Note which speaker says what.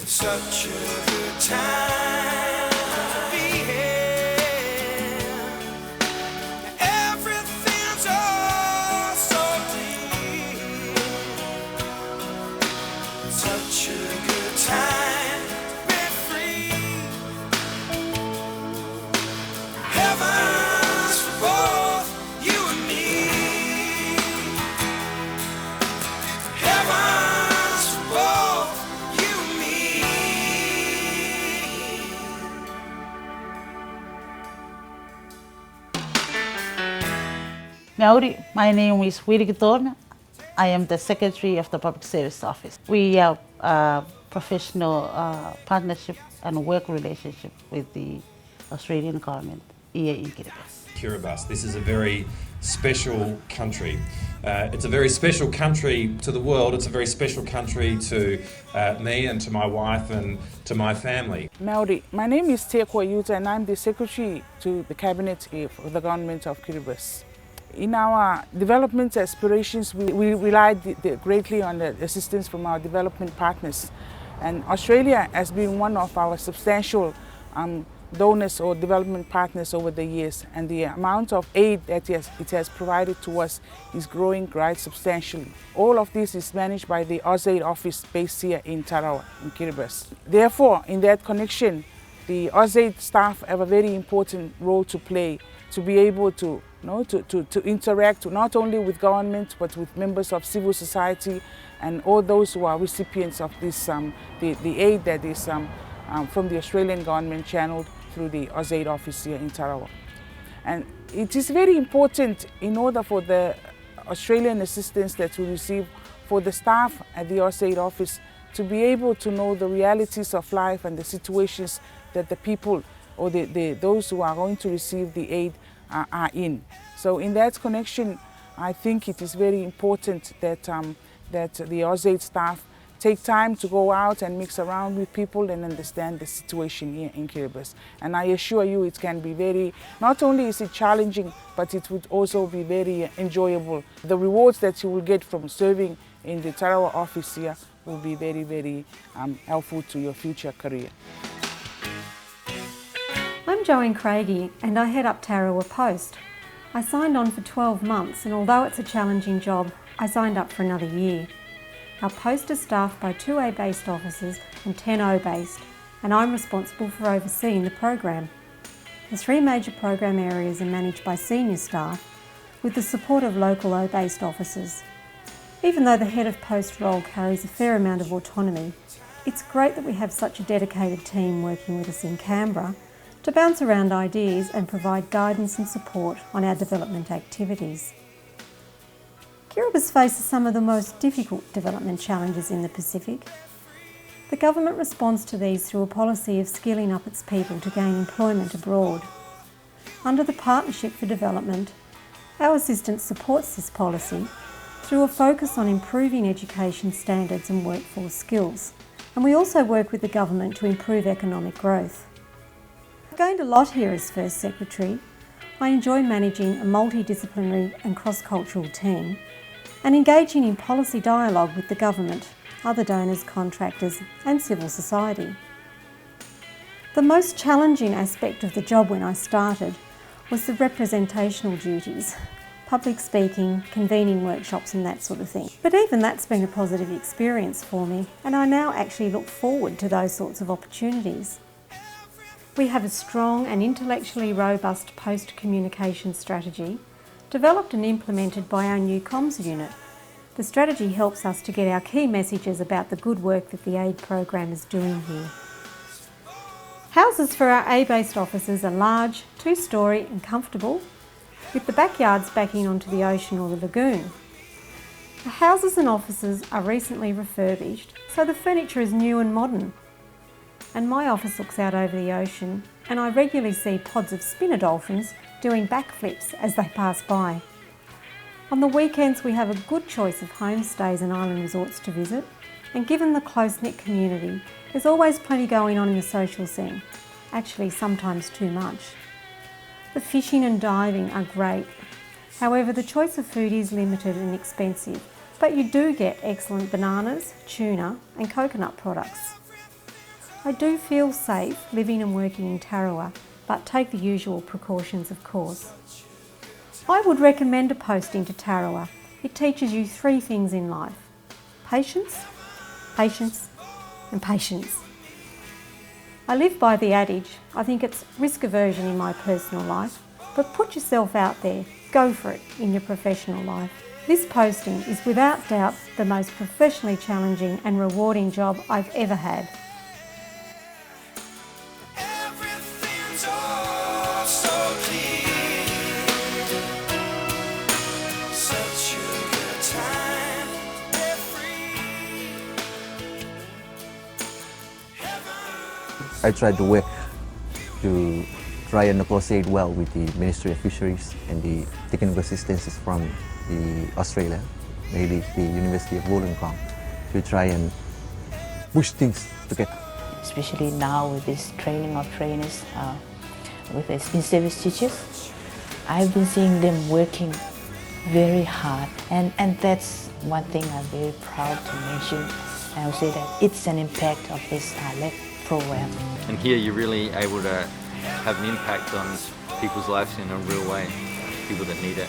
Speaker 1: Such a good time to be here. Everything's all so clear. Such a good time to be free. Heaven's for both you and me. Heaven's for both you and me.
Speaker 2: Maori, my name is Wirigithorn. I am the Secretary of the Public Service Office. We have a professional partnership and work relationship with the Australian government here in Kiribati.
Speaker 3: Kiribati. This is a very special country. It's a very special country to the world. It's a very special country to me and to my wife and to my family.
Speaker 4: Maori, my name is Tekwa Yuta and I'm the Secretary to the Cabinet for the Government of Kiribati. In our development aspirations, we rely greatly on the assistance from our development partners. And Australia has been one of our substantial donors or development partners over the years, and the amount of aid that it has provided to us is growing quite substantially. All of this is managed by the AusAid office based here in Tarawa, in Kiribati. Therefore, in that connection, the AusAid staff have a very important role to play to be able to interact not only with government but with members of civil society and all those who are recipients of this the aid that is from the Australian government channeled through the AusAid office here in Tarawa. And it is very important in order for the Australian assistance that we receive for the staff at the AusAid office to be able to know the realities of life and the situations that the people or those who are going to receive the aid are in. So in that connection, I think it is very important that the AusAid staff take time to go out and mix around with people and understand the situation here in Kiribati. And I assure you it can be very, not only is it challenging, but it would also be very enjoyable. The rewards that you will get from serving in the Tarawa office here will be very, very helpful to your future career.
Speaker 5: I'm Joanne Craigie and I head up Tarawa Post. I signed on for 12 months and although it's a challenging job, I signed up for another year. Our post is staffed by 2 A-based officers and 10 O-based, and I'm responsible for overseeing the program. The 3 major program areas are managed by senior staff with the support of local O-based officers. Even though the head of post role carries a fair amount of autonomy, it's great that we have such a dedicated team working with us in Canberra to bounce around ideas and provide guidance and support on our development activities. Kiribati faces some of the most difficult development challenges in the Pacific. The government responds to these through a policy of skilling up its people to gain employment abroad. Under the Partnership for Development, our assistance supports this policy through a focus on improving education standards and workforce skills, and we also work with the government to improve economic growth. I've gained a lot here as First Secretary. I enjoy managing a multidisciplinary and cross-cultural team and engaging in policy dialogue with the government, other donors, contractors and civil society. The most challenging aspect of the job when I started was the representational duties, public speaking, convening workshops and that sort of thing. But even that's been a positive experience for me and I now actually look forward to those sorts of opportunities. We have a strong and intellectually robust post-communication strategy developed and implemented by our new comms unit. The strategy helps us to get our key messages about the good work that the AID program is doing here. Houses for our A-based officers are large, 2-storey and comfortable, with the backyards backing onto the ocean or the lagoon. The houses and offices are recently refurbished, so the furniture is new and modern. And my office looks out over the ocean and I regularly see pods of spinner dolphins doing backflips as they pass by. On the weekends we have a good choice of homestays and island resorts to visit, and given the close-knit community, there's always plenty going on in the social scene, actually sometimes too much. The fishing and diving are great, however the choice of food is limited and expensive, but you do get excellent bananas, tuna and coconut products. I do feel safe living and working in Tarawa, but take the usual precautions, of course. I would recommend a posting to Tarawa. It teaches you 3 things in life: patience, patience and patience. I live by the adage. I think it's risk aversion in my personal life, but put yourself out there, go for it in your professional life. This posting is without doubt the most professionally challenging and rewarding job I've ever had.
Speaker 1: Everything's all so clear. Such a good time, be free.
Speaker 6: I tried to work to try and negotiate well with the Ministry of Fisheries and the technical assistance from Australia, maybe the University of Wollongong, to try and push things together.
Speaker 7: Especially now with this training of trainers, with the in-service teachers, I've been seeing them working very hard, and that's one thing I'm very proud to mention. I would say that it's an impact of this LEC program.
Speaker 8: And here you're really able to have an impact on people's lives in a real way, people that need it.